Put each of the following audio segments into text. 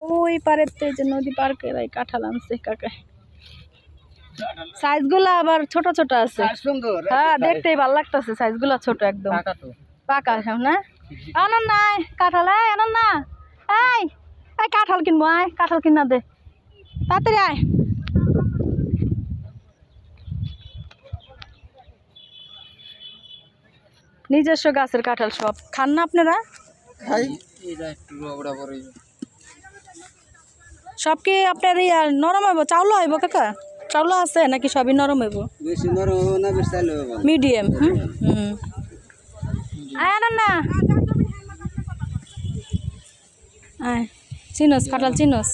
ওই পারেতে যে নদী পার করে কাঁঠাল আনছে কাকা। সাইজ গুলা আবার ছোট ছোট আছে। হ্যাঁ দেখতেই ভালো লাগতেছে, সাইজ গুলা ছোট একদম পাকা না। আনন্দ নাই কাঁঠাল, আনন্দ না এই কাঁঠাল কিনবো, আয় কাঁঠাল কিনা দে তাড়াতাড়ি আয়। নিজস্ব গাছের কাঁঠাল সব খান না আপনারা? সব কি আপনার নরম হইব? চাউল হইব কাকা? চাউল আছে নাকি সবই নরম হইব? মিডিয়াম। না চিনস কাঁঠাল চিনস?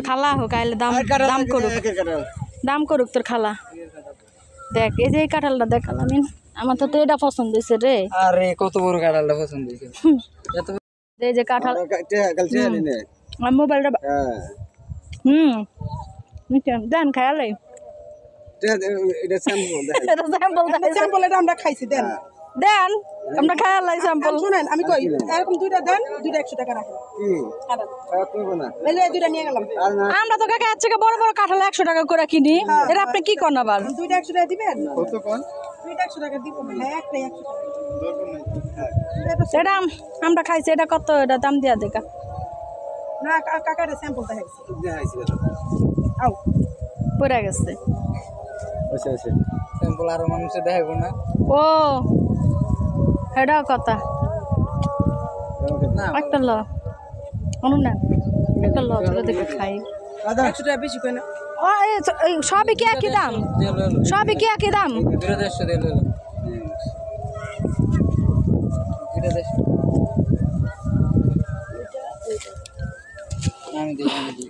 খালা হোক আইলে দাম দাম করুক, দাম করুক তোর খালা। দেখ এই যে এই কাঁঠালটা দেখালাম, আমার তো এটা পছন্দ হয়েছে রে। আরে কত বড় কাঁঠালটা পছন্দ হয়েছে। এই যে কাঁঠাল মোবাইলটা দেন খায়ালে আমরা খাইছি দেন দেন আমরা খায়ালাই স্যাম্পল। শুনেন আমি কই এরকম দুইটা দেন, দুইটা 100 টাকা রাখেন। দুইটা নিয়ে গেলাম। আমরা তো কাকা আজকে বড় বড় কাঁঠাল 100 টাকা করে কিনি, এটা আপনি কি করেন আবার? দুইটা 100 টাকা দিবেন? কত কোন? দুইটা 100 টাকা দিব না, একটাই 100 টাকা। এটা আমরা খাইছি, এটা কত? এটা দাম দিয়া দেখা না কাকার স্যাম্পল দেখাইছি। আও পড়ে গেছে। আচ্ছা আচ্ছা স্যাম্পল আর মানুষে দেখাবো না। ও এটা কথা না, একটা ল অনু না, একটা ল চলে দেখে খাই। 100 টাকা বেশি কই না? ও সবই কি একই দাম? সবই কি একই দাম?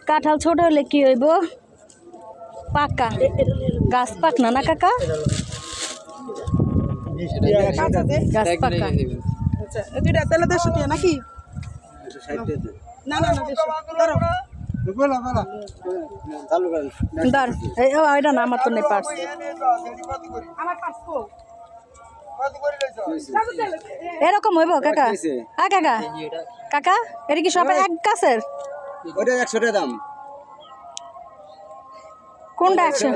কাঁঠাল ছোট হলে কি হইব? পাকা গাছ পাক না না কাকা? গাছ পাকা। আচ্ছা দুইটা তাহলে 150 টাকা নাকি? না না না 150 ধরো। ধর এটা না, আমার তো নেই পার্স। আমার পার্স কো? এরকম হইব কাকা? হ্যাঁ কাকা, কাকা এটা কি সব এক গাছের? ওটা 100 টাকা দাম। কোনটা 100?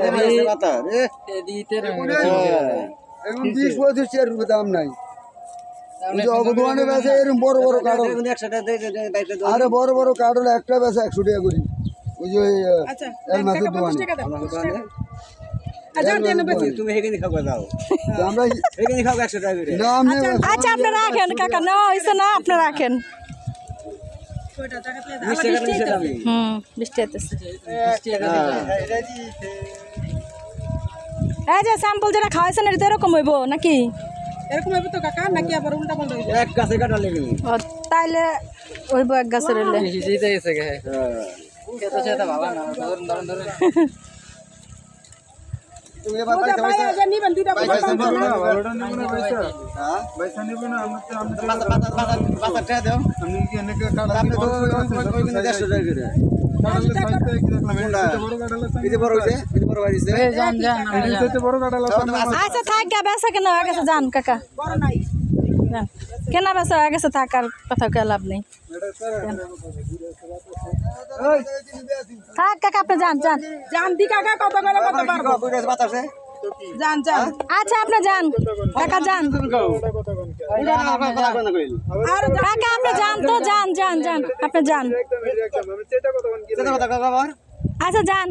দাম নাই। বড় বড় কাঠল, আরে বড় বড় কাঠল একটা বেচা 100 টাকা করি। ওই যে মাছের দোকানে তুমি এখানে খাওয়া দাও, আমরা এখানে খাবো 100 টাকা করে। আচ্ছা আপনি রাখেন কাকা, না হয়েছে না আপনি রাখেন। বৃষ্টি হইতেছে। এই যে স্যাম্পল যেটা খাওয়াইছেন এটা এরকম হইব নাকি? এরকম হবে তো কাকা, নাকি আবার উল্টা পাল্টা হইবে? এক গাছে কাটা লেগে তাইলে হইব এক গাছের হইলে। নিবেন দুইটা আচ্ছা থাক গা, বেসা কেন হয়ে গেছে যান কাকা, কেনা বেসা হয়ে গেছে, থাক আর কথা কে লাভ নেই। থাক কাকা আপনি যান যান জান দি কাকা কত করে কত পারবো? জান জান। আচ্ছা আপনি যান কাকা, যান আর কাকা আপনি যান তো, যান যান যান আপনি যান। আচ্ছা যান।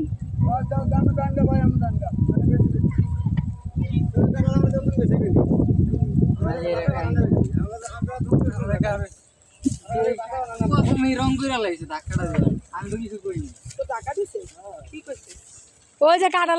টাকা দিছে কি কইছে? ওই যে কাঁঠাল